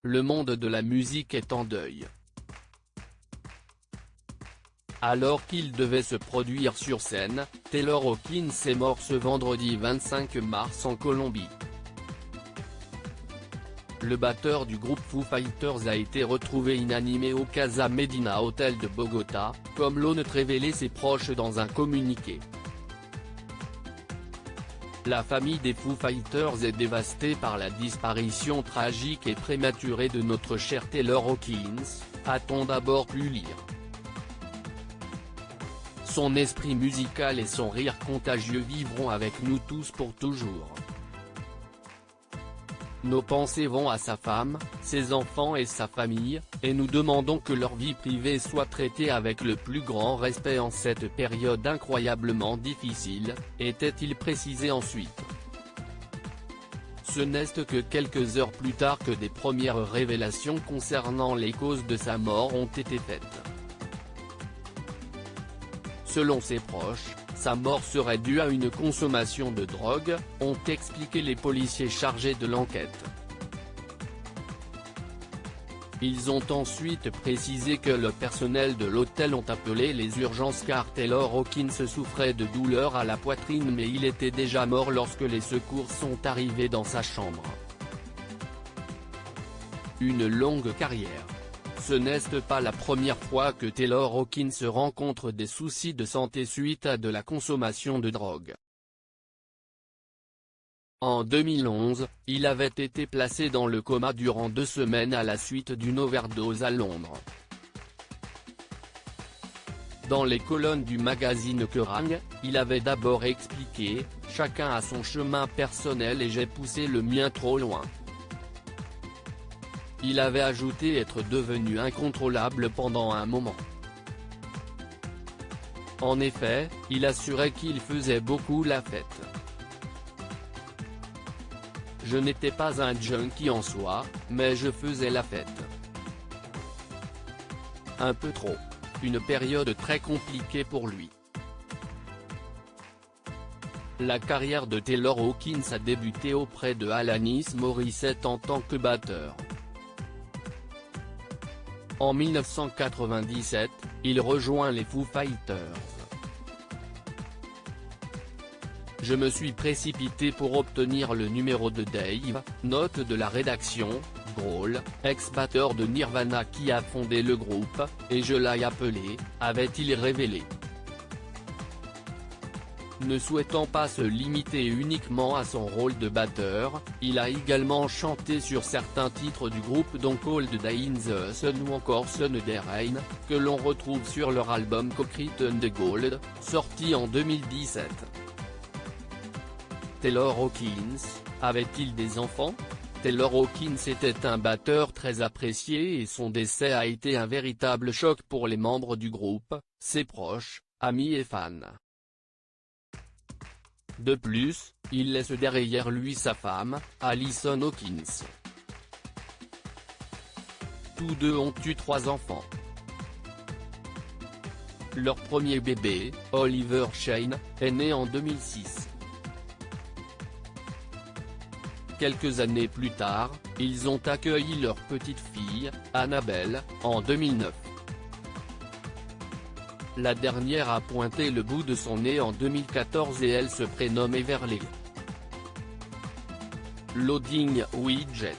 Le monde de la musique est en deuil. Alors qu'il devait se produire sur scène, Taylor Hawkins est mort ce vendredi 25 mars en Colombie. Le batteur du groupe Foo Fighters a été retrouvé inanimé au Casa Medina Hotel de Bogota, comme l'ont révélé ses proches dans un communiqué. La famille des Foo Fighters est dévastée par la disparition tragique et prématurée de notre cher Taylor Hawkins, a-t-on d'abord pu lire. Son esprit musical et son rire contagieux vivront avec nous tous pour toujours. Nos pensées vont à sa femme, ses enfants et sa famille, et nous demandons que leur vie privée soit traitée avec le plus grand respect en cette période incroyablement difficile, était-il précisé ensuite. Ce n'est que quelques heures plus tard que des premières révélations concernant les causes de sa mort ont été faites. Selon ses proches, sa mort serait due à une consommation de drogue, ont expliqué les policiers chargés de l'enquête. Ils ont ensuite précisé que le personnel de l'hôtel ont appelé les urgences car Taylor Hawkins souffrait de douleurs à la poitrine mais il était déjà mort lorsque les secours sont arrivés dans sa chambre. Une longue carrière. Ce n'est pas la première fois que Taylor Hawkins rencontre des soucis de santé suite à de la consommation de drogue. En 2011, il avait été placé dans le coma durant 2 semaines à la suite d'une overdose à Londres. Dans les colonnes du magazine Kerrang, il avait d'abord expliqué « Chacun a son chemin personnel et j'ai poussé le mien trop loin ». Il avait ajouté être devenu incontrôlable pendant un moment. En effet, il assurait qu'il faisait beaucoup la fête. Je n'étais pas un junkie en soi, mais je faisais la fête. Un peu trop. Une période très compliquée pour lui. La carrière de Taylor Hawkins a débuté auprès de Alanis Morissette en tant que batteur. En 1997, il rejoint les Foo Fighters. Je me suis précipité pour obtenir le numéro de Dave, note de la rédaction, Grohl, ex-batteur de Nirvana qui a fondé le groupe, et je l'ai appelé, avait-il révélé. Ne souhaitant pas se limiter uniquement à son rôle de batteur, il a également chanté sur certains titres du groupe dont Cold Day in the Sun ou encore Sunday Rain, que l'on retrouve sur leur album Concrete and Gold, sorti en 2017. Taylor Hawkins, avait-il des enfants? Taylor Hawkins était un batteur très apprécié et son décès a été un véritable choc pour les membres du groupe, ses proches, amis et fans. De plus, il laisse derrière lui sa femme, Alison Hawkins. Tous deux ont eu 3 enfants. Leur premier bébé, Oliver Shane, est né en 2006. Quelques années plus tard, ils ont accueilli leur petite fille, Annabelle, en 2009. La dernière a pointé le bout de son nez en 2014 et elle se prénomme Everly. Loading Widget.